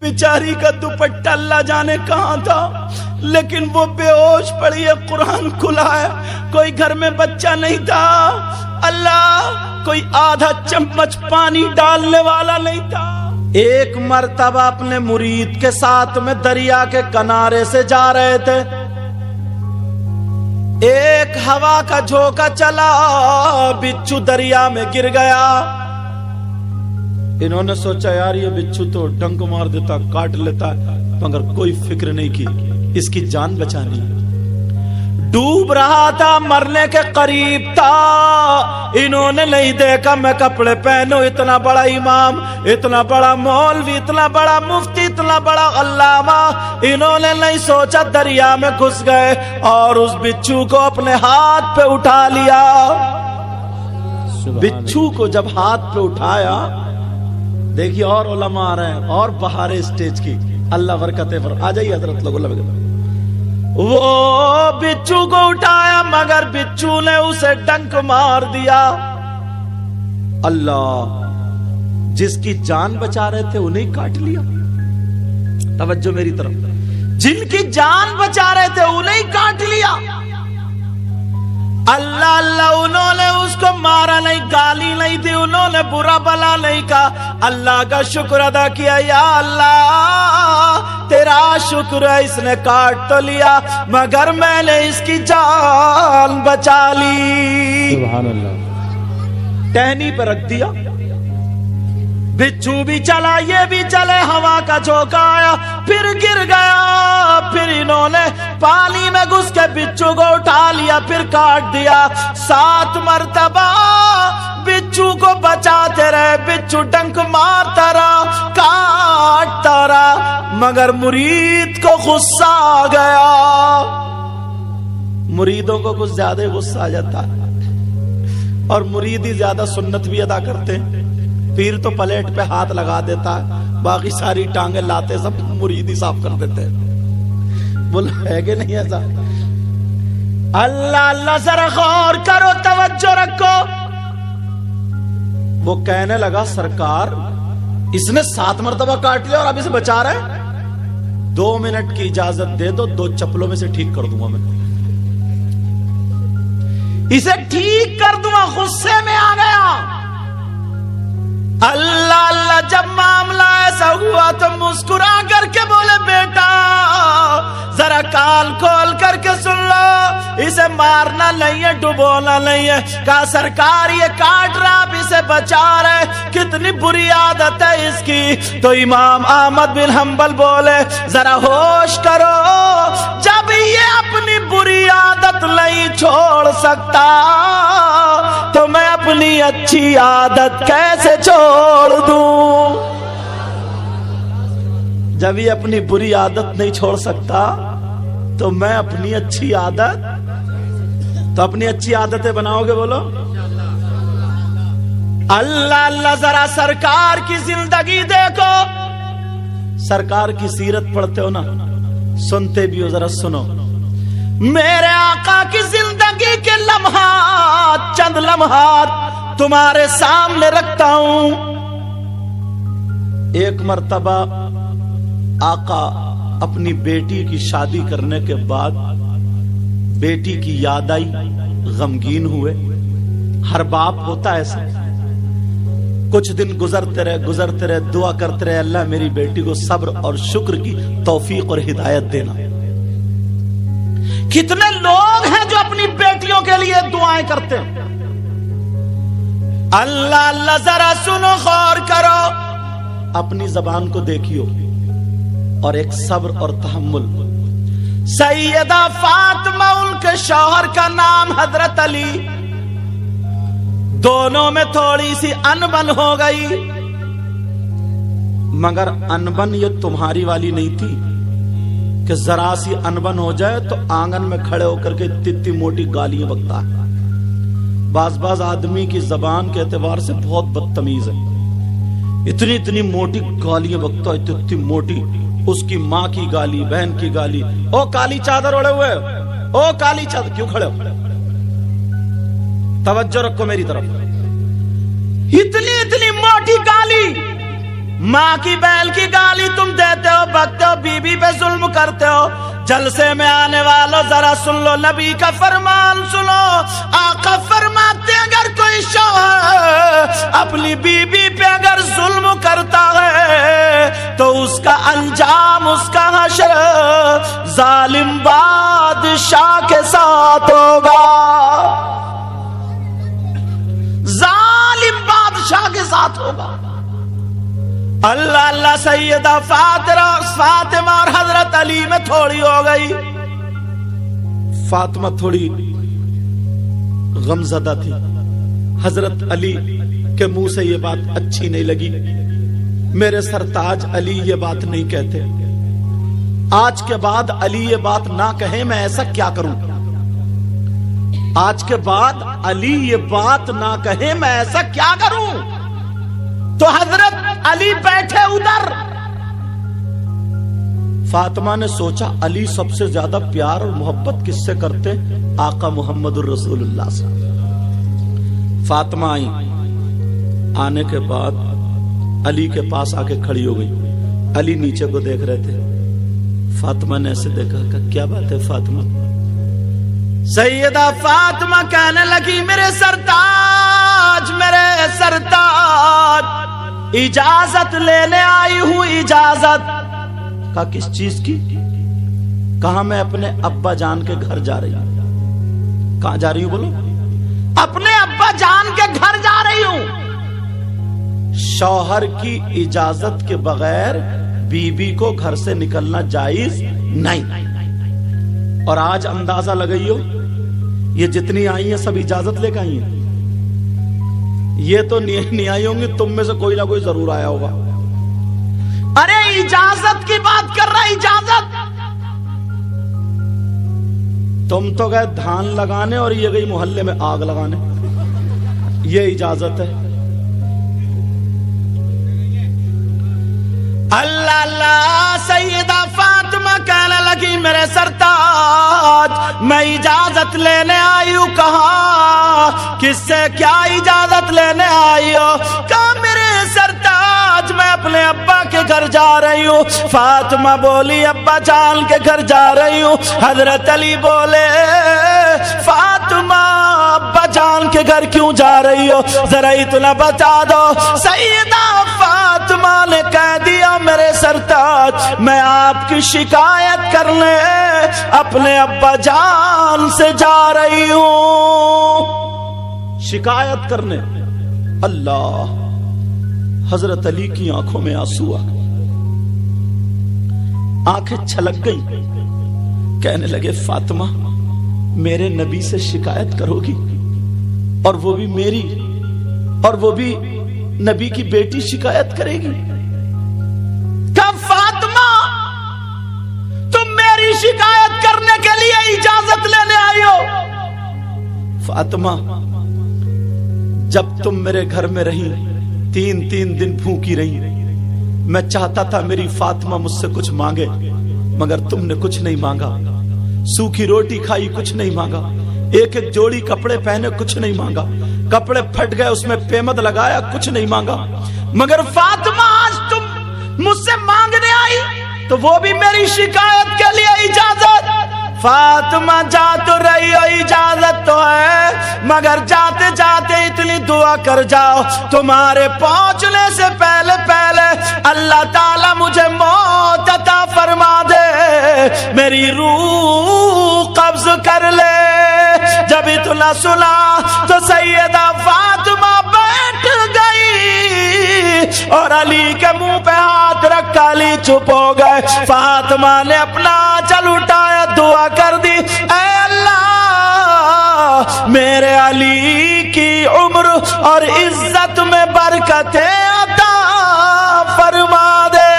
بیچاری کا دوپٹہ اللہ جانے کہاں تھا، لیکن وہ بے ہوش پڑی ہے، قرآن کھلا ہے، کوئی گھر میں بچہ نہیں تھا، اللہ کوئی آدھا چمچ پانی ڈالنے والا نہیں تھا۔ ایک مرتبہ اپنے مرید کے ساتھ میں دریا کے کنارے سے جا رہے تھے، ایک ہوا کا جھونکا چلا، بچھو دریا میں گر گیا۔ انہوں نے سوچا یار یہ بچھو تو ڈنک مار دیتا، کاٹ لیتا، مگر کوئی فکر نہیں کی اس کی جان بچانی۔ ڈوب رہا تھا، مرنے کے قریب تھا، انہوں نے نہیں دیکھا میں کپڑے پہنوں، اتنا بڑا امام، اتنا بڑا مولوی، اتنا بڑا مفتی، اتنا بڑا علامہ، انہوں نے نہیں سوچا، دریا میں گھس گئے اور اس بچھو کو اپنے ہاتھ پہ اٹھا لیا۔ بچھو کو جب ہاتھ پہ اٹھایا، دیکھیے اور علماء آ رہے ہیں اور بہار اسٹیج کی، اللہ برکتیں پر آ جائیے حضرت لوگ۔ وہ بچھو کو اٹھایا مگر بچھو نے اسے ڈنک مار دیا۔ اللہ، جس کی جان بچا رہے تھے انہیں کاٹ لیا۔ توجہ میری طرف، جن کی جان بچا رہے تھے انہیں کاٹ لیا۔ اللہ اللہ، انہوں نے اس کو مارا نہیں، گالی نہیں دی، انہوں نے برا بلا نہیں کہا، اللہ کا شکر ادا کیا، یا اللہ تیرا شکر ہے، اس نے کاٹ تو لیا مگر میں نے اس کی جان بچا لی۔ سبحان اللہ۔ ٹہنی پہ رکھ دیا، بچھو بھی چلا، یہ بھی چلے، ہوا کا جھونکا آیا، پھر گر گیا، پھر انہوں نے پانی میں گھس کے بچھو کو اٹھا لیا، پھر کاٹ دیا۔ 7 مرتبہ بچھو کو بچاتے رہے، بچھو ڈنک مارتا رہا، کاٹتا رہا، مگر مرید کو غصہ آ گیا۔ مریدوں کو کچھ زیادہ غصہ آ جاتا ہے، اور مرید ہی زیادہ سنت بھی ادا کرتے ہیں۔ پیر تو پلیٹ پہ ہاتھ لگا دیتا ہے، باقی ساری ٹانگیں لاتے سب مرید ہی صاف کر دیتے ہیں۔ بول ہے کہ نہیں ایسا؟ اللہ اللہ، ذرا غور کرو، توجہ رکھو۔ وہ کہنے لگا سرکار اس نے 7 مرتبہ کاٹ لیا اور اب اسے بچا رہا ہے، 2 منٹ کی اجازت دے دو، 2 چپلوں میں سے ٹھیک کر دوں گا، میں اسے ٹھیک کر دوں گا۔ غصے میں آ گیا۔ اللہ اللہ، جب معاملہ ایسا ہوا تو مسکرا کر کے بولے بیٹا ذرا کان کھول کر کے سن لو، اسے مارنا نہیں ہے، ڈبونا نہیں ہے۔ کہا سرکار یہ کاٹ رہا، اب اسے بچا رہے، کتنی بری عادت ہے اس کی۔ تو امام احمد بن حنبل بولے ذرا ہوش کرو، جب یہ اپنی بری عادت نہیں چھوڑ سکتا تو میں اپنی اچھی عادت کیسے چھوڑ دوں؟ جب یہ اپنی بری عادت نہیں چھوڑ سکتا تو میں اپنی اچھی عادت، تو اپنی اچھی عادتیں بناؤ گے؟ بولو اللہ اللہ۔ ذرا سرکار کی زندگی دیکھو، سرکار کی سیرت پڑھتے ہو نا، سنتے بھی ہو، ذرا سنو۔ میرے آقا کی زندگی کے لمحات، چند لمحات تمہارے سامنے رکھتا ہوں۔ ایک مرتبہ آقا اپنی بیٹی کی شادی کرنے کے بعد بیٹی کی یاد آئی، غمگین ہوئے۔ ہر باپ ہوتا ہے ایسا، کچھ دن گزرتے رہے، دعا کرتے رہے اللہ میری بیٹی کو صبر اور شکر کی توفیق اور ہدایت دینا۔ کتنے لوگ ہیں جو اپنی بیٹیوں کے لیے دعائیں کرتے ہیں۔ اللہ اللہ، ذرا سنو، غور کرو، اپنی زبان کو دیکھیو اور ایک صبر اور تحمل۔ سیدہ فاطمہ، ان کے شوہر کا نام حضرت علی، دونوں میں تھوڑی سی انبن ہو گئی، مگر انبن یہ تمہاری والی نہیں تھی کہ ذرا سی انبن ہو جائے تو آنگن میں کھڑے ہو کر کے اتنی موٹی گالیاں بکتا ہے۔ بعض آدمی کی زبان کے اعتبار سے بہت بدتمیز ہے، اتنی موٹی گالیاں بکتا ہے، اتنی موٹی، اس کی ماں کی گالی، بہن کی گالی، او کالی چادر اوڑے ہوئے، او کالی چادر کیوں کھڑے ہو؟ توجہ رکھو میری طرف۔ اتنی موٹی گالی، ماں کی بہن کی گالی تم دے करते हो। जलसे में आने वालों जरा सुन लो नबी का फरमान सुनो। आका फरमाते अगर कोई शौहर अपनी बीबी पे अगर जुल्म करता है तो उसका अंजाम उसका हश्र जालिम बादशाह के साथ होगा, जालिम बादशाह के साथ होगा। अल्लाह अल्लाह सैयदा फातिमा और हजरत अली में थोड़ी हो गई। फातिमा थोड़ी गमज़दा थी, हजरत अली के मुंह से ये बात अच्छी नहीं लगी। मेरे सरताज अली ये बात नहीं कहते, आज के बाद अली ये बात ना कहे, मैं ऐसा क्या करूं। आज के बाद अली ये बात ना कहे, मैं ऐसा क्या करूं। तो हजरत अली बैठे उधर। फातिमा ने सोचा अली सबसे ज्यादा प्यार और मोहब्बत किससे करते, आका मुहम्मदुर रसूलुल्लाह से। फातिमा आई, आने के बाद अली के पास आके खड़ी हो गई। अली नीचे को देख रहे थे। फातिमा ने ऐसे देखा कि क्या बात है फातिमा। सैयदा फातिमा कहने लगी मेरे सरताज, मेरे सरताज, इजाजत लेने आई हूं। इजाजत का किस चीज की? कहा मैं अपने अब्बा जान के घर जा रही हूं। कहां जा रही हूं बोलो? अपने अब्बा जान के घर जा रही हूं। शौहर की इजाजत के बगैर बीबी को घर से निकलना जायज नहीं। और आज अंदाजा लगाइयो, ये जितनी आई है सब इजाजत लेकर आई है। ये तो नहीं आई होंगी, तुम में से कोई ना कोई जरूर आया होगा। अरे इजाजत की बात कर रहा है, इजाजत। तुम तो गए धान लगाने और ये गई मोहल्ले में आग लगाने, ये इजाजत है। अल्लाह अल्लाह सैयदा फातिमा कहने लगी मेरे सरताज मैं इजाजत लेने आई हूं। कहा किससे क्या इजाजत लेने आई हो? कहा मेरे सरताज मैं अपने अब्बा के घर जा रही हूँ। फातिमा बोली अब्बा जान के घर जा रही हूँ। हजरत अली बोले फातिमा अब्बा जान के घर क्यों जा रही हो, जरा इतना बता दो। सैयदा फातिमा ने कह दिया मेरे सरताज मैं आपकी शिकायत करने अपने अब्बा जान से जा रही हूं। शिकायत करने। अल्लाह, हजरत अली की आंखों में आंसू आ गए, आंखें छलक गई। कहने लगे फातिमा मेरे नबी से शिकायत करोगी, और वो भी मेरी, और वो भी नबी की बेटी शिकायत करेगी? कब फातिमा तुम मेरी शिकायत करने के लिए इजाजत लेने आई हो? फातिमा जब तुम मेरे घर में रही 3 दिन भूखी रही, मैं चाहता था मेरी फातिमा मुझसे कुछ मांगे, मगर तुमने कुछ नहीं मांगा। सूखी रोटी खाई, कुछ नहीं मांगा। एक एक जोड़ी कपड़े पहने, कुछ नहीं मांगा। कपड़े फट गए उसमें पेमद लगाया, कुछ नहीं मांगा। मगर फातिमा आज तुम मुझसे मांगने आई तो वो भी मेरी शिकायत के लिए इजाजत। फातिमा जा तो रही हो, इजाजत तो है, मगर जाते जाते इतनी दुआ कर जाओ तुम्हारे पहुंचने से पहले पहले अल्लाह ताला मुझे मौत अता फरमा दे, मेरी रूह कब्ज कर ले। जब इतना सुना तो सैयदा फातिमा बैठ गई और अली के मुंह पे हाथ रखा, अली चुप हो गए। फातिमा ने अपना आंचल उठाया, दुआ कर दी, ऐ अल्लाह मेरे अली की उम्र और इज्जत में बरकतें अता फरमा दे।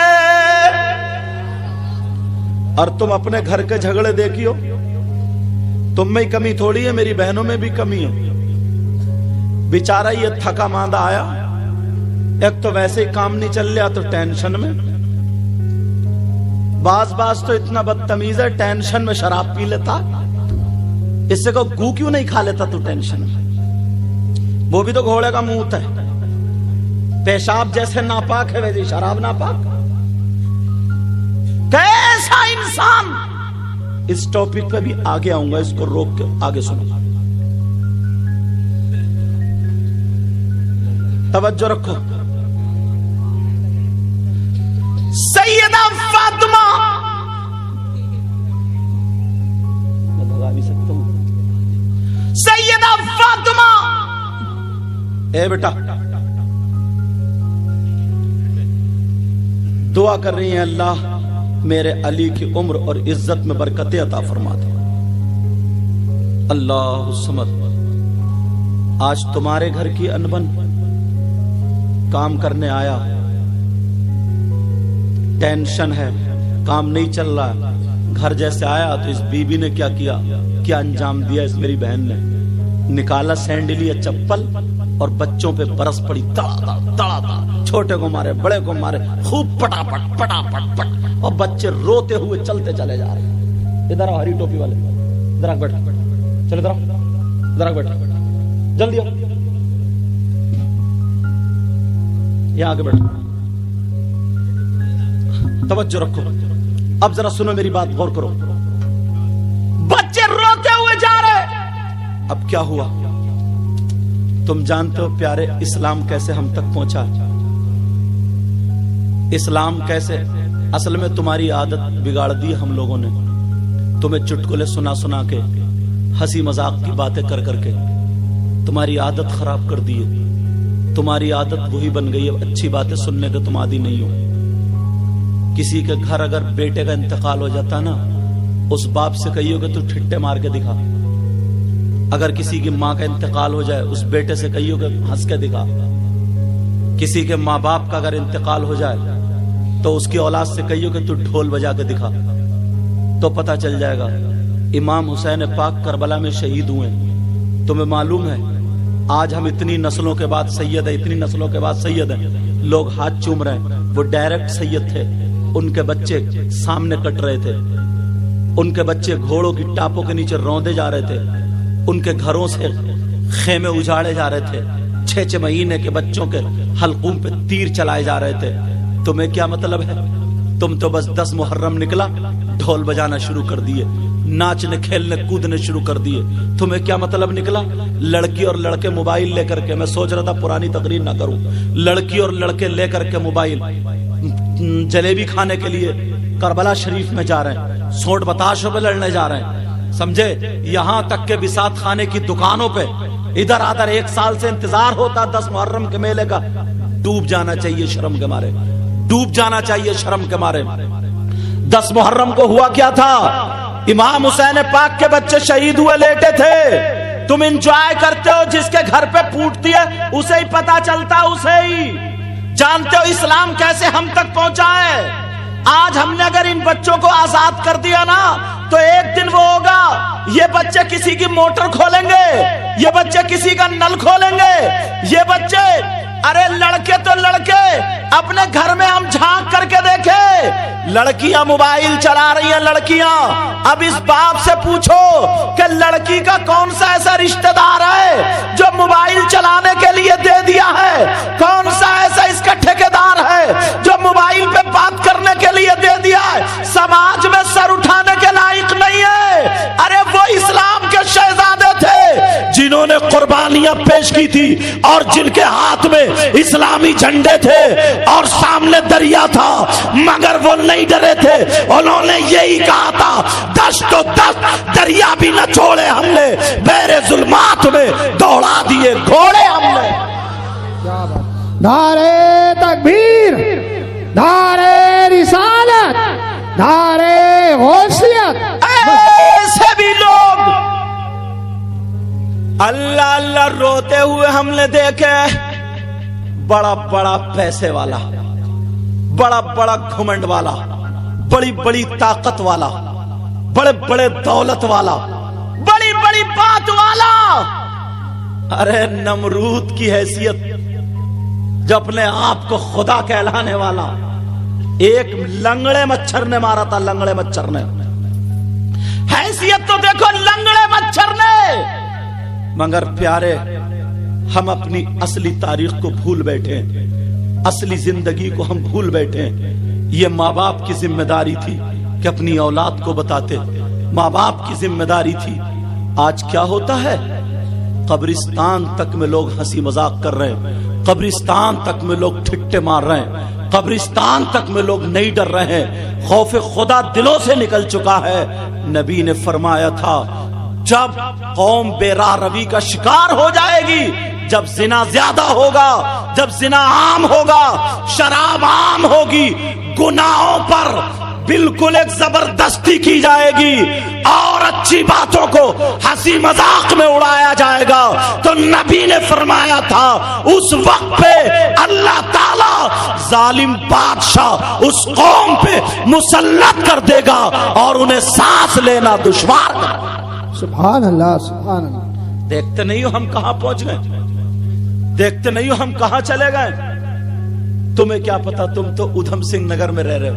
और तुम अपने घर के झगड़े देखियो, तुम में ही कमी थोड़ी है, मेरी बहनों में भी कमी है। बेचारा ये थका मांदा आया, एक तो वैसे ही काम नहीं चल रहा तो टेंशन में, बाज तो इतना बदतमीज है, टेंशन में शराब पी लेता। इससे को गू क्यों नहीं खा लेता तू टेंशन में? वो भी तो घोड़े का मुंह है, पेशाब जैसे नापाक है वैसे शराब नापाक। कैसा इंसान اس ٹاپک پہ بھی آگے آؤں گا، اس کو روک کے آگے سنو، توجہ رکھو۔ سیدہ فاطمہ، میں لگا بھی سکتا ہوں، سیدہ فاطمہ، اے بیٹا دعا کر رہی ہیں اللہ میرے علی کی عمر اور عزت میں برکتیں عطا فرما دے۔ اللہ الصمد، آج تمہارے گھر کی انبن کام کرنے آیا، ٹینشن ہے، کام نہیں چل رہا، گھر جیسے آیا تو اس بی بی نے کیا کیا، کیا انجام دیا اس میری بہن نے، نکالا سینڈل یا چپل اور بچوں پہ برس پڑی، تڑا، چھوٹے کو مارے، بڑے کو مارے، خوب پٹا پٹ اور بچے روتے ہوئے چلتے چلے جا رہے ہیں۔ ادھر آؤ ہری ٹوپی والے، ادھر آ بیٹھ، چلو ادھر آ بیٹھ، جلدی آؤ، یہاں آگے بیٹھ، توجہ رکھو، اب ذرا سنو میری بات، غور کرو۔ بچے روتے ہوئے جا رہے، اب کیا ہوا؟ تم جانتے ہو پیارے اسلام کیسے ہم تک پہنچا؟ اسلام کیسے؟ اصل میں تمہاری عادت بگاڑ دی ہم لوگوں نے، تمہیں چٹکلے سنا کے، ہنسی مذاق کی باتیں کر کے تمہاری عادت خراب کر دی ہے۔ تمہاری عادت وہی بن گئی ہے، اچھی باتیں سننے کے تم عادی نہیں ہو۔ کسی کے گھر اگر بیٹے کا انتقال ہو جاتا نا، اس باپ سے کہیو کہ تو ٹھٹے مار کے دکھا۔ اگر کسی کی ماں کا انتقال ہو جائے، اس بیٹے سے کہیو کہ ہنس کے دکھا۔ کسی کے ماں باپ کا اگر انتقال ہو جائے تو اس کی اولاد سے کہیو کہ تو ڈھول بجا کے دکھا، تو پتہ چل جائے گا۔ امام حسین پاک کربلا میں شہید ہوئے، تمہیں معلوم ہے آج ہم اتنی نسلوں کے بعد سید ہیں، اتنی نسلوں کے بعد سید ہیں، لوگ ہاتھ چوم رہے ہیں، وہ ڈائریکٹ سید تھے، ان کے بچے سامنے کٹ رہے تھے، ان کے بچے گھوڑوں کی ٹاپوں کے نیچے روندے جا رہے تھے، ان کے گھروں سے خیمے اجاڑے جا رہے تھے، 6 مہینے کے بچوں کے حلقوں پہ تیر چلائے جا رہے تھے۔ تمہیں کیا مطلب ہے؟ تم تو بس 10 محرم نکلا ڈھول بجانا شروع کر دیے، ناچنے کھیلنے کودنے شروع کر دیے۔ تمہیں کیا مطلب نکلا؟ لڑکی اور لڑکے موبائل لے کر کے، میں سوچ رہا تھا پرانی تقریر نہ کروں، لڑکی اور لڑکے لے کر کے موبائل جلیبی کھانے کے لیے کربلا شریف میں جا رہے ہیں، سوٹ بتاشوں پہ لڑنے جا رہے ہیں، سمجھے؟ یہاں تک کہ بساط خانے کی دکانوں پہ ادھر آدھر 1 سال سے انتظار ہوتا 10 محرم کے میلے کا، ڈوب جانا چاہیے شرم کے مارے، ڈوب جانا چاہیے شرم کے مارے۔ 10 محرم کو ہوا کیا تھا؟ امام حسین پاک کے بچے شہید ہوئے لیٹے تھے، تم انجوائے کرتے ہو، جس کے گھر پہ پھوٹتی ہے اسے ہی پتا چلتا، اسے ہی جانتے ہو اسلام کیسے ہم تک پہنچا ہے۔ آج ہم نے اگر ان بچوں کو آزاد کر دیا نا تو ایک دن وہ ہوگا، یہ بچے کسی کی موٹر کھولیں گے، یہ بچے کسی کا نل کھولیں گے، یہ بچے، ارے لڑکے تو لڑکے، اپنے گھر میں ہم جھانک کر کے دیکھیں، لڑکیاں موبائل چلا رہی ہیں، لڑکیاں۔ اب اس باپ سے پوچھو کہ لڑکی کا کون سا ایسا رشتہ دار ہے جو موبائل چلانے کے لیے دے دیا ہے؟ کون سا ایسا اس کا ٹھیکیدار ہے جو موبائل پہ بات کرنے کے لیے دے دیا ہے؟ سماج میں سر اٹھانے کے لائق نہیں ہے۔ ارے وہ اسلام کے شہزادے تھے جنہوں نے قربانیاں پیش کی تھی، اور جن کے ہاتھ میں اسلامی جھنڈے تھے اور سامنے دریا تھا، مگر وہ نہیں ڈرے تھے، انہوں نے یہی کہا تھا دشت و دست دریا بھی نہ چھوڑے ہم نے، بیر ظلمات میں دوڑا دیے گھوڑے ہم نے۔ نعرے تکبیر، نعرے رسالت، نعرے غوثیت۔ ایسے بھی لوگ اللہ اللہ روتے ہوئے ہم نے دیکھے، بڑا بڑا پیسے والا، بڑا بڑا گھمنڈ والا، بڑی بڑی طاقت والا، بڑے بڑے دولت والا، بڑی بڑی بات والا، ارے نمرود کی حیثیت، جو اپنے آپ کو خدا کہلانے والا، ایک لنگڑے مچھر نے مارا تھا، لنگڑے مچھر نے، حیثیت تو دیکھو لنگڑے مچھر نے۔ مگر پیارے، ہم اپنی اصلی تاریخ کو بھول بیٹھے، اصلی زندگی کو ہم بھول بیٹھے۔ یہ ماں باپ کی ذمہ داری تھی کہ اپنی اولاد کو بتاتے माँ बाप की जिम्मेदारी थी। आज क्या होता है, कब्रिस्तान तक में लोग हंसी मजाक कर रहे हैं, कब्रिस्तान तक में लोग ठिट्टे मार रहे हैं, कब्रिस्तान तक में लोग नहीं डर रहे हैं, खौफ खुदा दिलों से निकल चुका है। नबी ने फरमाया था, जब कौम बेराह रवी का शिकार हो जाएगी, जब जिना ज्यादा होगा, जब जिना आम होगा, शराब आम होगी, गुनाहों पर बिल्कुल एक जबरदस्ती की जाएगी और अच्छी बातों को हंसी मजाक में उड़ाया जाएगा, तो नबी ने फरमाया था उस वक्त पे अल्लाह ताला जालिम बादशाह उस कौम पे मुसल्लत कर देगा और उन्हें सांस लेना दुश्वार कर। सुभान अल्लाह, सुभान अल्लाह। देखते नहीं हो हम कहां पहुंच गए, देखते नहीं हो हम कहां चले गए। तुम्हें क्या पता, तुम तो उधम सिंह नगर में रह रहे हो,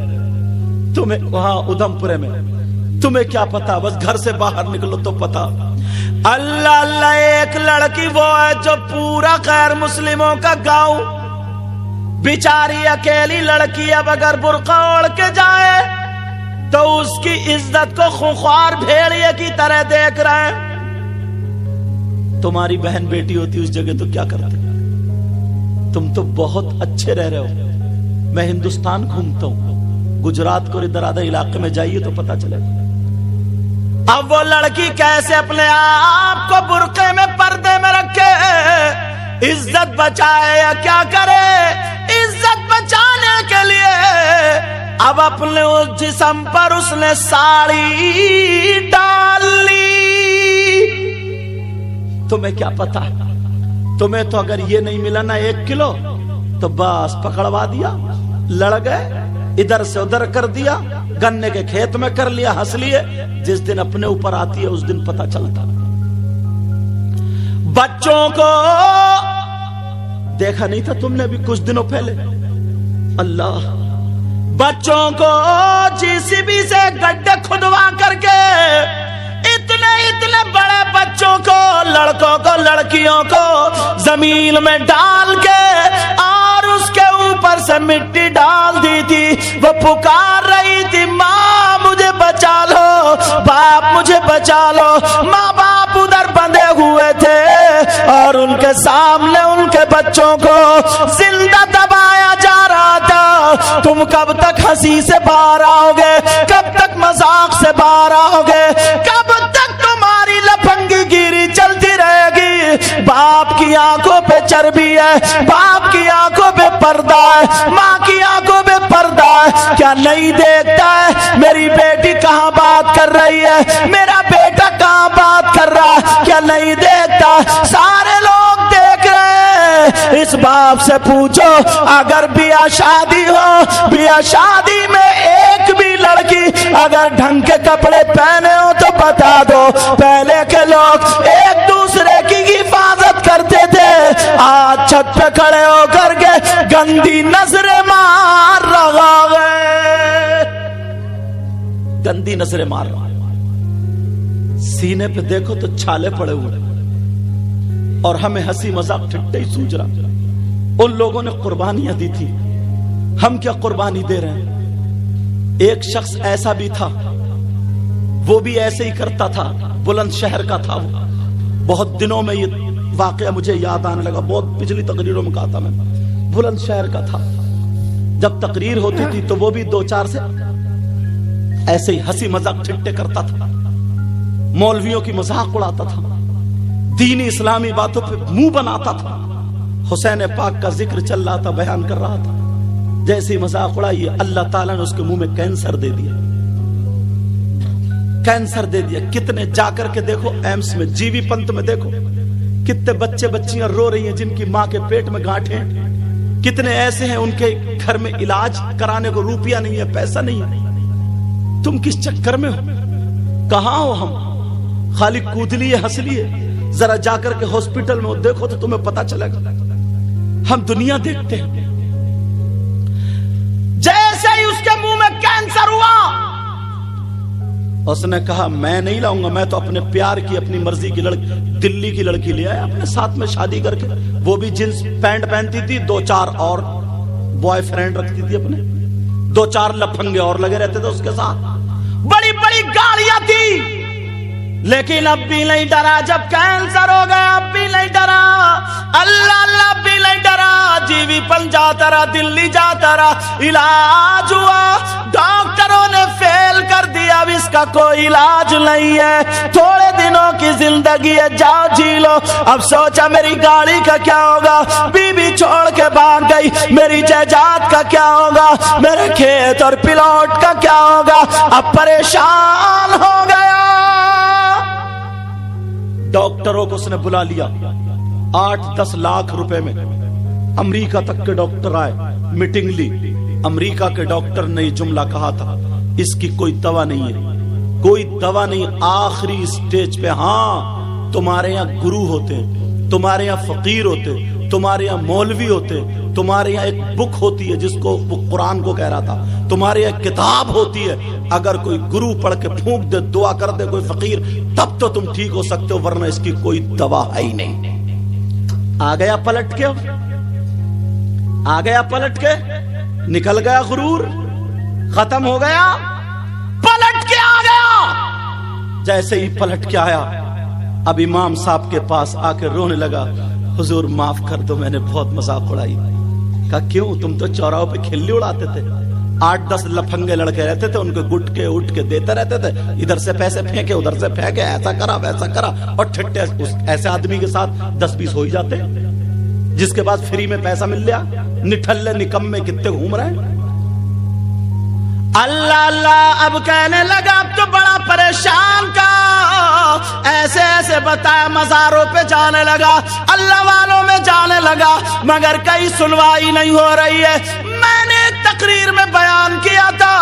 तुम्हें वहां उधमपुरे में, तुम्हें क्या पता, बस घर से बाहर निकलो तो पता। अल्लाह अल्लाह, एक लड़की वो है जो पूरा गैर मुस्लिमों का गांव, बेचारी अकेली लड़की, अब अगर बुर्का ओढ़ के जाए तो उसकी इज्जत को खुखार भेड़िए की तरह देख रहे हैं। तुम्हारी बहन बेटी होती उस जगह तो क्या करते। तुम तो बहुत अच्छे रह रहे हो। मैं हिंदुस्तान घूमता हूं, गुजरात को इधर आधा इलाके में जाइए तो पता चलेगा। अब वो लड़की कैसे अपने आप को बुर्के में पर्दे में रखे, इज्जत बचाए या क्या करे। इज्जत बचाने के लिए अब अपने उस जिस्म पर उसने साड़ी डाल ली। तुम्हें क्या पता, तुम्हें तो अगर ये नहीं मिला ना 1 किलो तो बस पकड़वा दिया, लड़ गए, इधर से उधर कर दिया, गन्ने के खेत में कर लिया, हंस लिए। जिस दिन अपने ऊपर आती है उस दिन पता चलता। बच्चों को देखा नहीं था तुमने अभी कुछ दिनों पहले, अल्लाह, बच्चों को जेसीबी से गड्ढे खुदवा करके इतने इतने बड़े बच्चों को, लड़कों को लड़कियों को जमीन में डाल के और उसके ऊपर से मिट्टी डाल दी थी। वो पुकार रही थी, माँ मुझे बचा लो, बाप मुझे बचा लो। माँ बाप उधर बंधे हुए थे और उनके सामने उनके बच्चों को जिंदा दबाया जा रहा था। तुम कब तक हंसी से बाहर आओगे, कब तक मजाक से बाहर आओगे, कब तक तुम्हारी लफंगीगिरी चलती रहेगी। बाप की आंखों पे चर्बी है, बाप की आंखों पे पर्दा है, माँ की आंखों पे पर्दा है। क्या नहीं देखता है मेरी बेटी कहाँ बात कर रही है, मेरा बेटा कहाँ बात कर रहा है, क्या नहीं देखता। सारे लोग देख रहे हैं। इस बाप से पूछो, अगर बिया शादी हो, बिया शादी में एक भी लड़की अगर ढंग के कपड़े पहने हो तो बता दो। पहले के लोग एक दूसरे की हिफाजत करते थे, आज छत पे खड़े होकर के गंदी नजरें मार रहा है, गंदी नजरें मार रहा है। सीने पे देखो तो छाले पड़े हुए और हमें हंसी मजाक ठट्टे ही सूझ रहा। उन लोगों ने कुर्बानियां दी थी, हम क्या कुर्बानी दे रहे हैं। एक शख्स ऐसा भी था, वो भी ऐसे ही करता था, बुलंदशहर का था वो। बहुत दिनों में ये वाकया मुझे याद आने लगा, बहुत पिछली तकरीरों में कहा था मैं, बुलंदशहर का था। जब तकरीर होती थी तो वो भी 2-4 से ऐसे ही हंसी मजाक ठट्टे करता था, मौलवियों की मजाक उड़ाता था, दीनी इस्लामी बातों पे मुंह बनाता था। हुसैन पाक का जिक्र चल रहा था, बयान कर रहा था, जैसे मजाक उड़ाई अल्लाह ताला ने उसके मुंह में कैंसर दे दिया, कैंसर दे दिया। कितने जाकर के देखो एम्स में, जीवी पंत में देखो, कितने बच्चे बच्चियां रो रही हैं जिनकी मां के पेट में गांठें हैं। कितने ऐसे हैं उनके घर में इलाज कराने को रुपया नहीं है, पैसा नहीं है। तुम किस चक्कर में हो, कहां हो हम? खाली कूद लिए, हंस लिए। जरा जाकर के हॉस्पिटल में देखो तो तुम्हें पता चलेगा। हम दुनिया देखते हैं। जैसे ही उसके मुंह में कैंसर हुआ, उसने कहा मैं नहीं लाऊंगा, मैं तो अपने प्यार की, अपनी मर्जी की लड़की, दिल्ली की लड़की ले आया, अपने साथ में शादी करके। वो भी जींस पैंट पहनती थी, 2-4 और बॉयफ्रेंड रखती थी अपने, 2-4 लफंगे और लगे रहते थे उसके साथ। बड़ी बड़ी गाड़ियां थी, लेकिन अब भी नहीं डरा। जब कैंसर हो गया अब भी नहीं डरा, अल्लाह अल्लाह अब भी नहीं डरा। जीवीपन जाता रहा, दिल्ली जाता रहा, इलाज हुआ, डॉक्टरों ने फेल कर दिया, अब इसका कोई इलाज नहीं है, थोड़े दिनों की जिंदगी है, जाओ जी लो। अब सोचा मेरी गाड़ी का क्या होगा, बीबी छोड़ के भाग गई, मेरी जायदाद का क्या होगा, मेरे खेत और प्लॉट का क्या होगा। अब परेशान हो गया। डॉक्टरों को उसने बुला लिया, 8-10 लाख रुपए में अमेरिका तक के डॉक्टर आए, मीटिंग ली। अमेरिका के डॉक्टर ने जुमला कहा था, इसकी कोई दवा नहीं है, कोई दवा नहीं, आखिरी स्टेज पे। हाँ, तुम्हारे यहाँ गुरु होते, तुम्हारे यहाँ फकीर होते, तुम्हारे यहाँ मौलवी होते, तुम्हारे यहाँ एक बुक होती है जिसको वो कुरान को कह रहा था, तुम्हारे यहाँ किताब होती है, अगर कोई गुरु पढ़ के फूंक दे, दुआ कर दे कोई फकीर, तब तो तुम ठीक हो सकते हो, वरना इसकी कोई दवा है ही नहीं। आ गया पलट के, आ गया पलट के, निकल गया गुरूर, खत्म हो गया, पलट के आ गया। जैसे ही पलट के आया, अब इमाम साहब के पास आके रोने लगा, हुजूर माफ कर दो, मैंने बहुत मजाक उड़ाई। कहा क्यों, तुम तो चौराहों पे खिल्ली उड़ाते थे, 8-10 लफंगे लड़के रहते थे, उनको गुटके उठ के देते रहते थे, इधर से पैसे फेंके उधर से फेंके, ऐसा करा वैसा करा, और ठट्टे ऐसे आदमी के साथ 10-20 हो ही जाते, जिसके बाद फ्री में पैसा मिल गया। निठल्ले निकम्मे कितने घूम रहे हैं। अल्लाह अल्लाह अब कहने लगा, अब तो बड़ा परेशान का, ऐसे ऐसे बताया, मज़ारों पे जाने लगा, अल्लाह वालों में जाने लगा, मगर कहीं सुनवाई नहीं हो रही है। मैंने तकरीर में बयान किया था,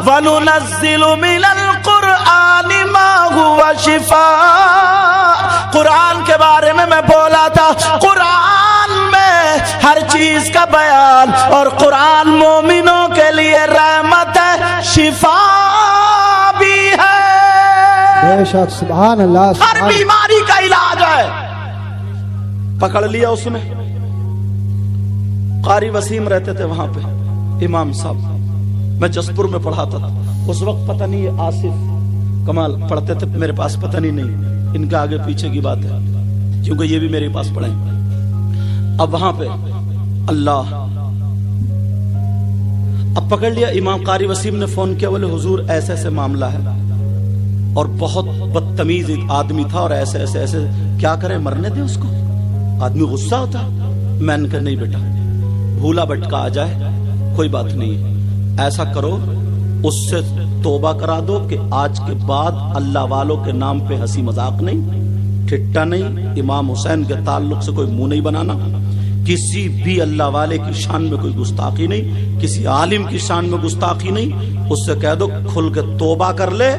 वनुनज़्ज़िलु मिनल क़ुरआनि मा हुवा शिफ़ा, कुरान के बारे में मैं बोला था, कुरान में हर चीज का बयान, और कुरान मोमिनों के लिए रहमत है, शिफा भी है, बेशक, सुभान अल्लाह, हर बीमारी का इलाज है। पकड़ लिया उसने। कारी वसीम रहते थे वहां पे, इमाम साहब, मैं जसपुर में पढ़ाता था उस वक्त, पता नहीं आसिफ कमाल पढ़ते थे मेरे पास, पता नहीं इनका आगे पीछे की बात है, क्योंकि ये भी मेरे पास पढ़े। अब वहां पे अल्लाह, अब पकड़ लिया। इमाम कारी वसीम ने फोन किया, बोले हुजूर ऐसे ऐसे मामला है, और बहुत बदतमीज आदमी था, और ऐसे ऐसे ऐसे, क्या करें, मरने दे उसको। आदमी गुस्सा होता। मैंने कहा नहीं बेटा, भूला भटका आ जाए कोई बात नहीं, ऐसा करो उससे तौबा करा दो कि आज के बाद अल्लाह वालों के नाम पे हंसी मजाक नहीं, ठिट्टा नहीं, इमाम हुसैन के ताल्लुक से कोई मुंह नहीं बनाना, किसी भी अल्लाह वाले की शान में कोई गुस्ताखी नहीं, किसी आलिम की शान में गुस्ताखी नहीं। उससे कह दो खुल के तौबा कर ले,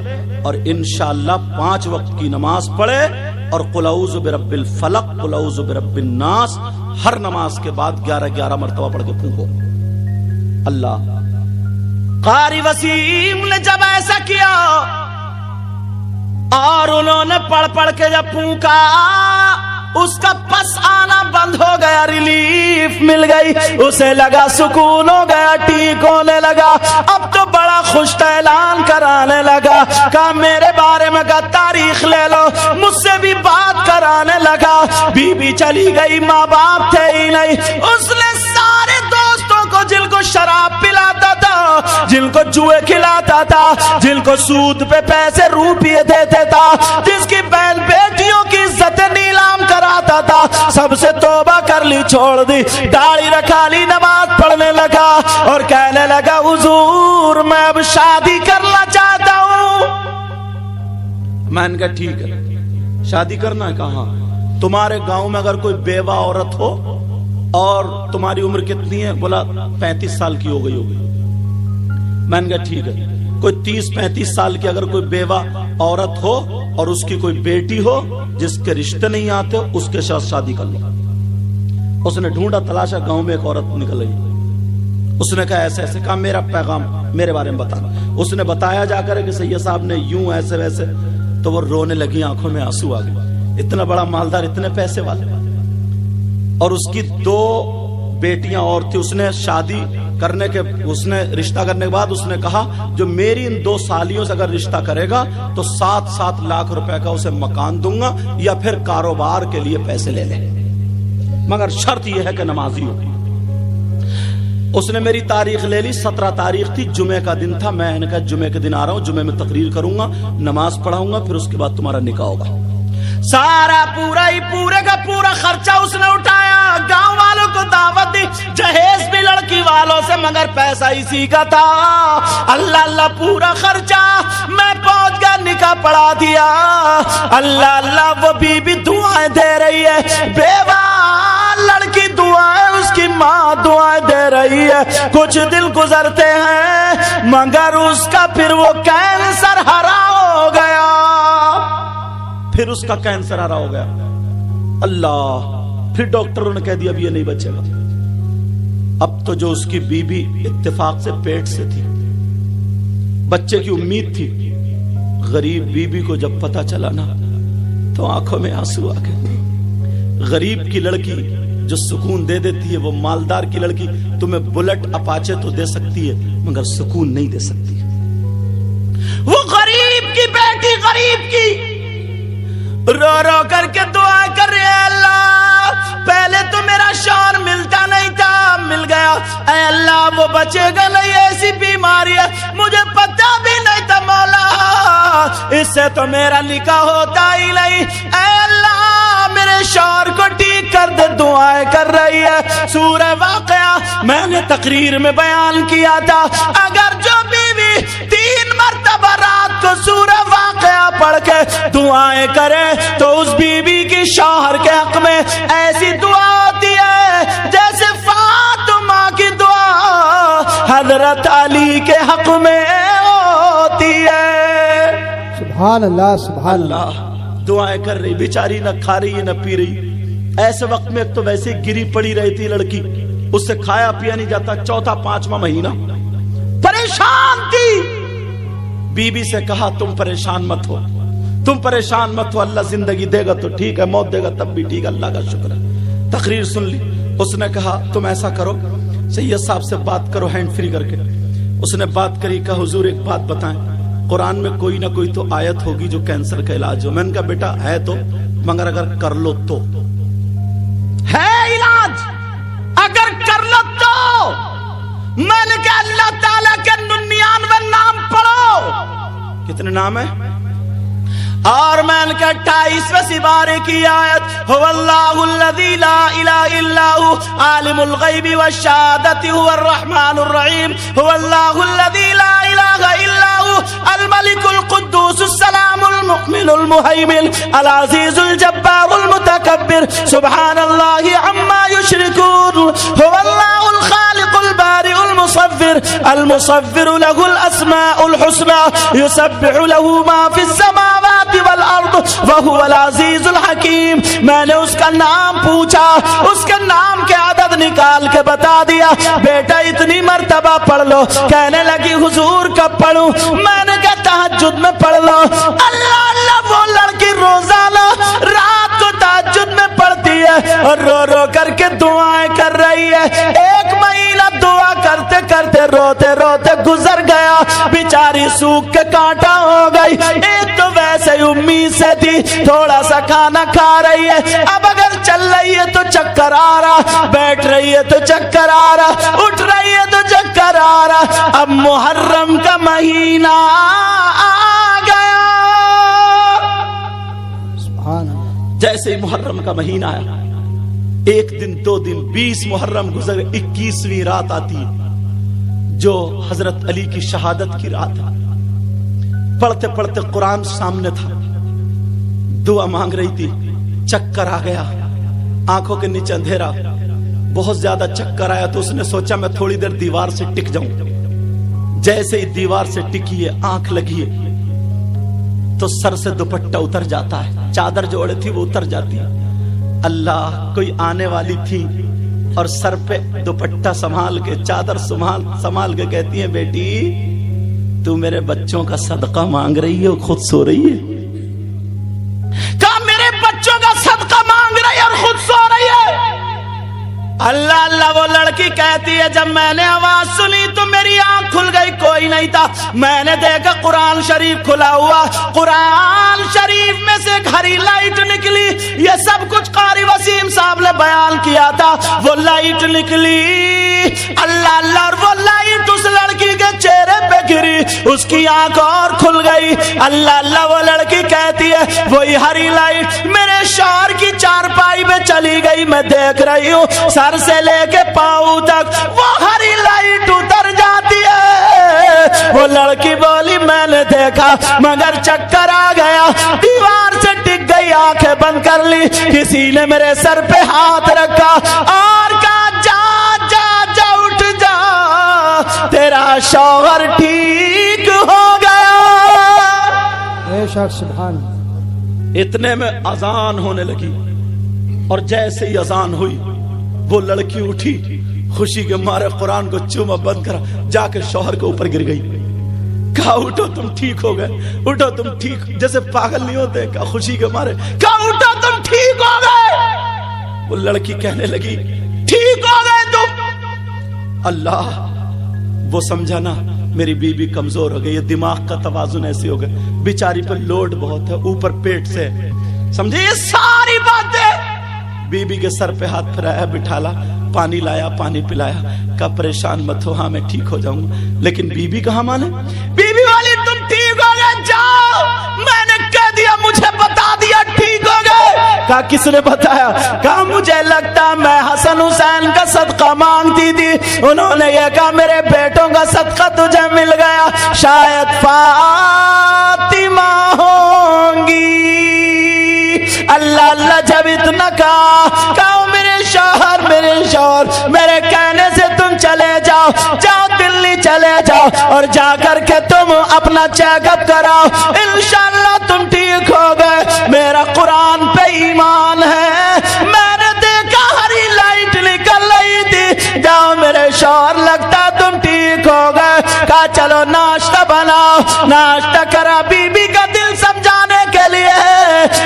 और इंशाअल्लाह 5 वक्त की नमाज पढ़े, और कुल औज़ु बिरब्बिल फलक, कुल औज़ु बिरब्बिन नास हर नमाज के बाद 11-11 मरतबा पढ़ के फूंको। अल्लाह, कारी वसीम ने जब ऐसा किया, और उन्होंने पढ़ पढ़ के जब फूंका, उसका पस आना बंद हो गया, रिलीफ मिल गई, उसे लगा सुकून हो गया, ठीक होने लगा। अब तो बड़ा खुश ऐलान कराने लगा, कहा मेरे बारे में का तारीख ले लो, मुझसे भी बात कराने लगा। बीबी चली गई, माँ बाप थे ही नहीं। उसने सारे दोस्तों को, जिनको शराब पिलाता था, जिनको जुए खिलाता था, जिनको सूद पे पैसे रुपये देते था, जिसकी बहन बेटियों की इज्जत नीलाम कराता था, सबसे तौबा कर ली, छोड़ दी, दाढ़ी रखा ली, नमाज पढ़ने लगा, और कहने लगा हुजूर मैं अब शादी करना चाहता हूं। मैंने कहा ठीक है, शादी करना है? कहा तुम्हारे गांव में अगर कोई बेवा औरत हो, और तुम्हारी उम्र कितनी है? बोला 35 साल की हो गई होगी। मैंने कहा ठीक है, कोई 30-35 साल की अगर कोई बेवा औरत हो, और उसकी कोई बेटी हो जिसके रिश्ते नहीं आते, उसके साथ शादी कर लो। उसने ढूंढा तलाशा, गांव में एक औरत निकल गई। उसने कहा ऐसे ऐसे, कहा मेरा पैगाम मेरे बारे में बता। उसने बताया जाकर कि सैयद साहब ने यूं ऐसे वैसे, तो वो रोने लगी, आंखों में आंसू आ गए। इतना बड़ा मालदार, इतने पैसे वाले, और उसकी 2 बेटियां और थी। उसने शादी کرنے کے اس نے رشتہ کرنے کے بعد اس نے کہا جو میری ان 2 سالیوں سے اگر رشتہ کرے گا تو 7 لاکھ روپے کا اسے مکان دوں گا یا پھر کاروبار کے لیے پیسے لے لے، مگر شرط یہ ہے کہ نمازی ہو۔ اس نے میری تاریخ لے لی، 17 تاریخ تھی، جمعے کا دن تھا۔ میں نے کہا جمعے کے دن آ رہا ہوں، جمعے میں تقریر کروں گا، نماز پڑھاؤں گا، پھر اس کے بعد تمہارا نکاح ہوگا۔ سارا پورے کا پورا خرچہ اس نے اٹھایا، گاؤں والوں کو دعوت دی، جہیز بھی لڑکی والوں سے، مگر پیسہ اسی کا تھا۔ اللہ پورا خرچہ، میں پہنچ گیا، نکاح پڑھا دیا۔ اللہ وہ بی دعائیں دے رہی ہے، بیوہ لڑکی دعائیں، اس کی ماں دعائیں دے رہی ہے۔ کچھ دن گزرتے ہیں مگر اس کا پھر وہ کینسر ہرا ہو گیا، پھر اس کا کینسر ہرا ہو گیا۔ اللہ، پھر ڈاکٹروں نے کہہ دیا اب یہ نہیں بچے گا۔ اب تو جو اس کی بیوی اتفاق سے پیٹ سے تھی، بچے کی امید تھی، غریب بیوی کو جب پتا چلا نا تو آنکھوں میں آنسو آ گئے۔ غریب کی لڑکی جو سکون دے دیتی ہے، وہ مالدار کی لڑکی تمہیں بلٹ اپاچے تو دے سکتی ہے مگر سکون نہیں دے سکتی۔ وہ غریب کی بیٹی غریب کی رو رو کر کے دعا کر رہے ہیں، اللہ پہلے تو میرا شوہر ملتا نہیں تھا، مل گیا، اے اللہ وہ بچے گا نہیں، ایسی بیماری ہے مجھے پتا بھی نہیں تھا مولا، اس سے تو میرا نکاح ہوتا ہی نہیں، اے اللہ میرے شوہر کو ٹھیک کر دے، دعائیں کر رہی ہے۔ سورہ واقعہ میں نے تقریر میں بیان کیا تھا، اگر جو بیوی 3 مرتبہ رات کو سورہ واقعہ پڑھ کے دعائیں کرے تو اس بیوی کی شوہر کے حق میں ایسی دعا ہوتی ہے جیسے فاطمہ کی دعا حضرت علی کے حق میں ہوتی ہے۔ سبحان اللہ، سبحان اللہ۔ دعائیں کر رہی، بیچاری نہ کھا رہی ہے نہ پی رہی۔ ایسے وقت میں ایک تو ویسے گری پڑی رہی تھی لڑکی، اس سے کھایا پیا نہیں جاتا، 4تھا 5واں مہینہ، پریشان تھی۔ بی بی سے کہا تم پریشان مت ہو، تم پریشان مت ہو، اللہ زندگی دے گا تو ٹھیک ہے، موت دے گا تب بھی ٹھیک ہے، اللہ کا شکر ہے۔ تقریر سن لی، اس نے کہا تم ایسا کرو، سید صاحب سے بات کرو ہینڈ فری کر کے۔ اس نے بات کری، کہا حضور ایک بات بتائیں، قرآن میں کوئی نہ کوئی تو آیت ہوگی جو کینسر کا علاج ہو۔ میں نے کہا بیٹا ہے تو، مگر اگر کر لو تو ہے علاج، اگر کر لو تو۔ میں نے کہا اللہ تعالیٰ کے 99 نام پڑھو۔ کتنے نام ہیں؟ اور میں نے کہا 28ویں سپارے کی آیت، هو اللہ الذی لا الہ الا هو عالم الغیب والشہادۃ هو الرحمن الرحیم، هو اللہ الذی لا الہ الا هو الملک القدوس السلام المؤمن المہیمن العزیز الجبار المتکبر سبحان اللہ عما یشرکون، هو اللہ الخالق البارئ المصور له الاسماء الحسنى يسبح له ما في السماوات والارض وهو العزیز الحکیم۔ میں نے اس کا نام پوچھا، اس کے نام کے عدد نکال کے بتا دیا، بیٹا اتنی مرتبہ پڑھ لو۔ کہنے لگی حضور کب پڑھوں؟ میں نے کہا تہجد میں پڑھ لو۔ اللہ اللہ، وہ لڑکی روزانہ رات کو تہجد میں پڑھتی ہے اور رو رو کر کے دعائیں کر رہی ہے۔ 1 مہینہ دعا کرتے کرتے روتے روتے گزر گیا، بیچاری سوکھ کے کانٹا ہو گئی۔ ایک تو ویسے امید سے تھی، تھوڑا سا کھانا کھا رہی ہے، اب اگر چل رہی ہے تو چکر آ رہا، بیٹھ رہی ہے تو چکر آ رہا، اٹھ رہی ہے تو چکر آ رہا۔ اب محرم کا مہینہ آ گیا، سبحان اللہ۔ جیسے ہی محرم کا مہینہ آیا، 1 دن 2 دن 20 محرم گزر، 21ویں رات آتی ہے جو حضرت علی کی شہادت کی رات ہے۔ پڑھتے پڑھتے قرآن سامنے تھا، دعا مانگ رہی تھی، چکر آ گیا، آنکھوں کے نیچے اندھیرا، بہت زیادہ چکر آیا تو اس نے سوچا میں تھوڑی دیر دیوار سے ٹک جاؤں۔ جیسے ہی دیوار سے ٹکی ہے، آنکھ لگی ہے تو سر سے دوپٹہ اتر جاتا ہے، چادر جو اوڑے تھی وہ اتر جاتی ہے۔ اللہ، کوئی آنے والی تھی اور سر پہ دوپٹہ سنبھال کے، چادر سنبھال کے کہتی ہے بیٹی تو میرے بچوں کا صدقہ مانگ رہی ہے اور خود سو رہی ہے؟ کہا میرے بچوں کا صدقہ مانگ رہی ہے اور خود سو رہی ہے؟ अल्लाह अल्लाह। वो लड़की कहती है जब मैंने आवाज सुनी तो मेरी आंख खुल गई, कोई नहीं था। मैंने देखा कुरान शरीफ खुला हुआ, कुरान शरीफ में से एक हरी लाइट निकली। ये सब कुछ कारी वसीम साहब ने बयान किया था। वो लाइट निकली, अल्लाह अल्लाह, और वो लाइट उस लड़की के चेहरे पे गिरी, उसकी आंख और खुल गई। अल्लाह अल्लाह। वो लड़की कहती है वही हरी लाइट मेरे शौहर की चारपाई में चली गई, मैं देख रही हूँ सर से लेके पाँव तक वो हरी लाइट उतर जाती है। वो लड़की बोली मैंने देखा मगर चक्कर आ गया, दीवार से टिक गई, आंखें बंद कर ली। किसी ने मेरे सर पे हाथ रखा और कहा जा जा जा, उठ जा, तेरा शौहर ठीक हो गया। बेशक सुभान। इतने में अजान होने लगी और जैसे ही अजान हुई वो लड़की उठी, खुशी के मारे कुरान को चूमा बंद करा, जाके शौहर के ऊपर गिर गई। कहा उठो तुम ठीक हो गए, उठो तुम ठीक, जैसे पागल नहीं होते, कहा खुशी के मारे, कहा उठो तुम ठीक हो गए। वो लड़की कहने लगी ठीक हो गए तुम। अल्लाह, वो समझा ना मेरी बीबी कमजोर हो गई, ये दिमाग का तवाजुन ऐसे हो गया, बेचारी पर लोड बहुत है, ऊपर पेट से, समझे ये सारी बातें। बीबी के सर पे हाथ फिराया, बिठाला, पानी लाया, पानी पिलाया, का परेशान मत हो, हाँ मैं ठीक हो जाऊंगा। लेकिन बीबी कहाँ माने, बीबी वाली तुम ठीक हो गए, जाओ, मैंने कह दिया, मुझे बता दिया ठीक हो गए। कहा किसने बताया, कहा मुझे लगता मैं हसन हुसैन का सदका मांगती थी, उन्होंने ये कहा मेरे बेटों का सदका तुझे मिल गया, शायद फातिमा होंगी। अल्लाह अल्लाह। जब इतना कहा मेरे शौहर मेरे कहने से तुम चले जाओ, जाओ दिल्ली चले जाओ और जाकर के तुम अपना चेकअप कराओ, इंशाअल्लाह तुम ठीक हो गए। मेरा कुरान पे ईमान है, मैंने देखा हरी लाइट निकल रही थी, जाओ मेरे शौहर लगता तुम ठीक हो गए। कहा चलो नाश्ता बनाओ, नाश्ता करा, बीबी का दिल समझाने के लिए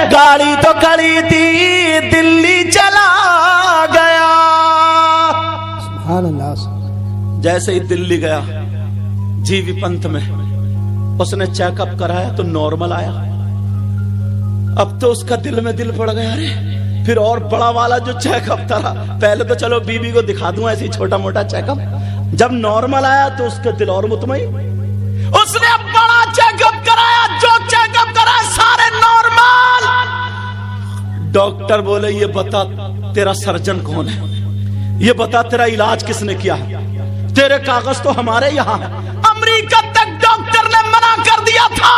गाड़ी तो खड़ी थी, दिल्ली चला गया। सुभान अल्लाह। जैसे ही दिल्ली गया जीवी पंथ में, उसने चेकअप कराया तो नॉर्मल आया। अब तो उसका दिल में दिल पड़ गया, अरे फिर और बड़ा वाला जो चेकअप था, पहले तो चलो बीबी को दिखा दूं ऐसे छोटा मोटा चेकअप, जब नॉर्मल आया तो उसका दिल और मुतमईन। उसने अब बड़ा चेकअप कराया, जो चेकअप कराया सारे नॉर्मल। डॉक्टर बोले ये बता तेरा सर्जन कौन है, ये बता तेरा इलाज किसने किया है, तेरे कागज तो हमारे यहाँ है। अमेरिका तक डॉक्टर ने मना कर दिया था,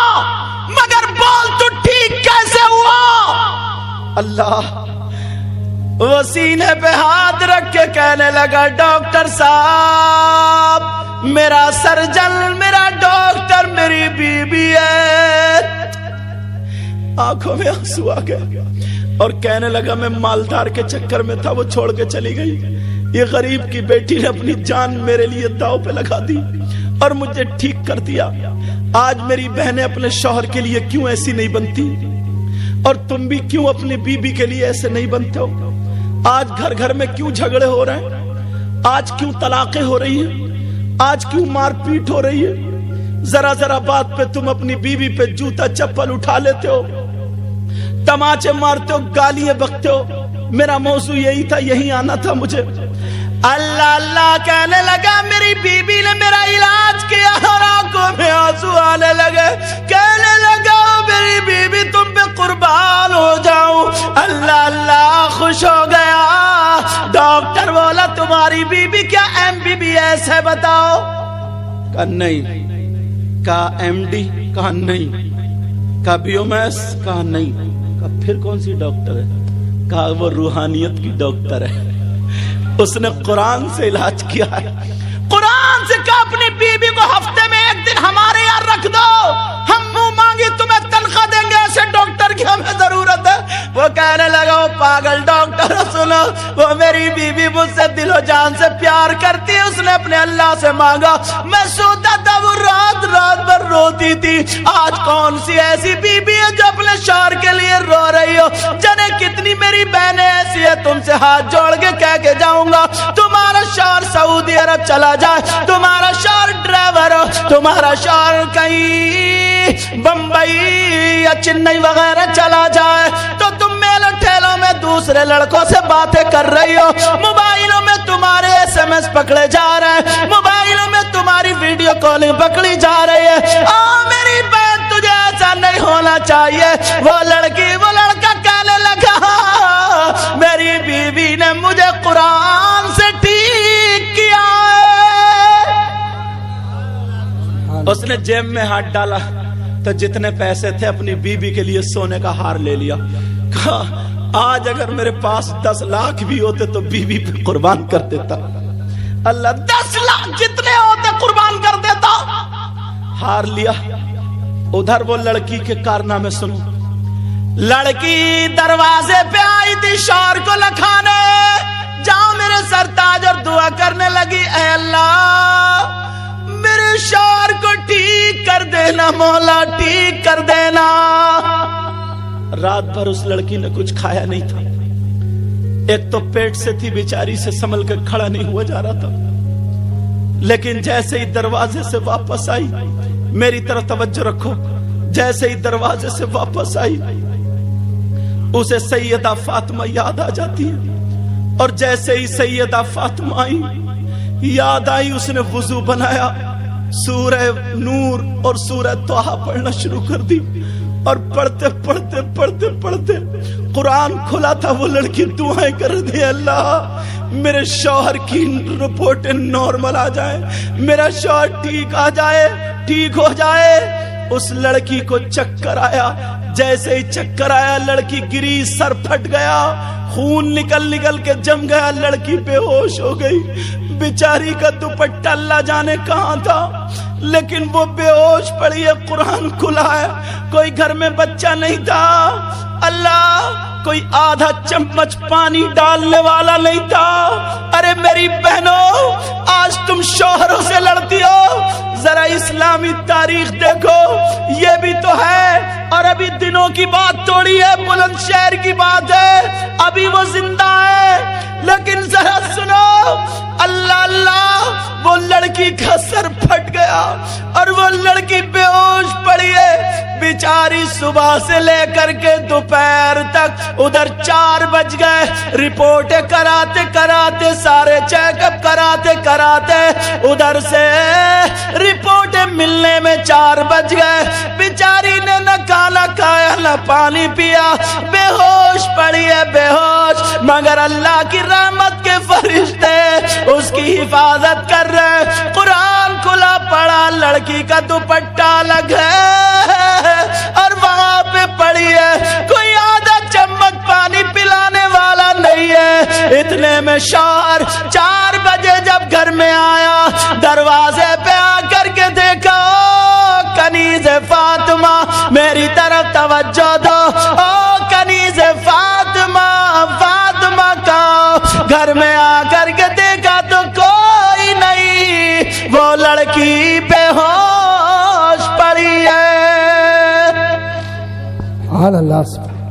मगर बोल तू ठीक कैसे हुआ। अल्लाह। वो सीने पे हाथ रख के कहने लगा डॉक्टर साहब मेरा सर्जन, मेरा डॉक्टर मेरी बीबी है। आंखों में आंसू आ गए और कहने लगा मैं मालदार के चक्कर में था, वो छोड़ के चली गई, ये गरीब की बेटी ने अपनी जान मेरे लिए दांव पे लगा दी और मुझे ठीक कर दिया। आज मेरी बहनें अपने शौहर के लिए क्यों ऐसी नहीं बनती, और तुम भी क्यों अपनी बीबी के लिए ऐसे नहीं बनते हो। आज घर घर में क्यों झगड़े हो रहे हैं, आज क्यों तलाकें हो रही हैं, आज क्यों मारपीट हो रही है। जरा जरा बात पे तुम अपनी बीवी पे जूता चप्पल उठा लेते हो, तमाचे मारते हो, गालियां बकते हो। मेरा मौजू यही था, यही आना था मुझे। अल्लाह अल्लाह कहने लगा मेरी बीबी ने मेरा इलाज किया और आंखों में आंसू आने लगे। कहने लगा मेरी बीबी तुम पे कुर्बान हो जाऊं। अल्लाह अल्लाह खुश हो गया। डॉक्टर बोला तुम्हारी बीबी क्या MBBS है बताओ। कहा नहीं। कहा MD, कहा नहीं। कहा BMS, कहा नहीं। कहा फिर कौन सी डॉक्टर है। कहा वो रूहानियत की डॉक्टर है, उसने कुरान से इलाज किया है। कुरान से कहा अपनी बीबी को हफ्ते में एक दिन हमारे यहाँ रख दो, हम मुंह मांगी तुम्हें तनख्वाह देंगे, ऐसे डॉक्टर की हमें जरूरत है। वो कहने लगा पागल डॉक्टर, सुन सुनो, वो मेरी बीवी मुझसे दिलो जान से प्यार करती है, उसने अपने अल्लाह से मांगा, मैं सोता था वो रात रात भर रोती थी। आज कौन सी ऐसी बीबी है जो अपने शौहर के लिए रो रही हो? जाने कितनी मेरी बहनें ऐसी है, तुमसे हाथ जोड़ के कह के जाऊंगा, तुम्हारा शौहर सऊदी अरब चला जाए, तुम्हारा शौहर ड्राइवर हो, तुम्हारा शौहर कहीं बंबई या चेन्नई वगैरह चला जाए, तो तुम मेले ठेलों में दूसरे लड़कों से बातें कर रही हो, मोबाइलों में तुम्हारे SMS पकड़े जा रहे हैं, मोबाइलों में तुम्हारी वीडियो कॉलिंग पकड़ी जा रही है। मेरी बहन, तुझे ऐसा नहीं होना चाहिए। वो लड़की वो लड़का कहने लगा, मेरी बीवी ने मुझे कुरान से ठीक किया है। उसने जेब में हाथ डाला तो जितने पैसे थे अपनी बीबी के लिए सोने का हार ले लिया। कहा, आज अगर मेरे पास 10 लाख भी होते तो बीवी पे कुर्बान कर देता। अल्लाह 10 लाख जितने होते कुर्बान कर देता। हार लिया। उधर वो लड़की के कारनामे सुनो। लड़की दरवाजे पे आई थी शौहर को लखाने, जाओ मेरे सरताज, और दुआ करने लगी, ऐ अल्लाह मेरे शौहर को ठीक कर देना, मौला ठीक कर देना। रात भर उस लड़की ने कुछ खाया नहीं था। एक तो पेट से थी बेचारी, से संभल के खड़ा नहीं हुआ जा रहा था। लेकिन जैसे ही दरवाजे से वापस आई, मेरी तरफ तवज्जो रखो, जैसे ही दरवाजे से वापस आई उसे सैयदा फातिमा याद आ जाती है। और जैसे ही सैयदा फातिमा आई, याद आई, उसने वुजू बनाया, सूरह नूर और सूरह तोहा पढ़ना शुरू कर दी। और पढ़ते पढ़ते पढ़ते पढ़ते कुरान खुला था। वो लड़की दुआएं कर रही, अल्लाह मेरे शौहर की रिपोर्ट नॉर्मल आ जाए, मेरा शौहर ठीक आ जाए, ठीक हो जाए। उस लड़की को चक्कर आया। जैसे ही चक्कर आया, लड़की गिरी, सर फट गया, खून निकल निकल के जम गया, लड़की बेहोश हो गई। बेचारी का दुपट्टा अल्लाह जाने कहां था, लेकिन वो बेहोश पड़ी है। कुरान खुला है, कोई घर में बच्चा नहीं था। अल्लाह कोई आधा चम्मच पानी डालने वाला नहीं था। अरे मेरी बहनों, आज तुम शौहरों से लड़ती हो, जरा इस्लामी तारीख देखो, ये भी तो है। और अभी दिनों की बात थोड़ी है, बुलंदशहर की बात है, अभी वो जिंदा है। लेकिन जरा सुनो, अल्लाह अल्लाह, वो लड़की का सर फट गया और वो लड़की बेहोश पड़ी है। बेचारी सुबह से लेकर के दोपहर तक, उधर 4 बज गए, रिपोर्टें कराते कराते, सारे चेकअप कराते कराते, उधर से रिपोर्टें मिलने में 4 बज गए। बेचारी ने न खाना खाया न पानी पिया, बेहोश पड़ी है, बेहोश। मगर अल्लाह की रहमत के फरिश्ते उसकी हिफाजत कर रहे। कुरान खुला पड़ा, लड़की का दुपट्टा अलग है और वहां पे पड़ी है, कोई आधा चम्मच पानी पिलाने वाला नहीं है। इतने में शौहर 4 बजे जब घर में आया, दरवाजे पे आकर के देखा, कनीज़ फातिमा मेरी तरफ तवज्जो दो, ओ कनीज़ फातिमा, फातिमा का घर में आकर के देखा तो कोई नहीं, वो लड़की बेहोश पड़ी है। अल्लाह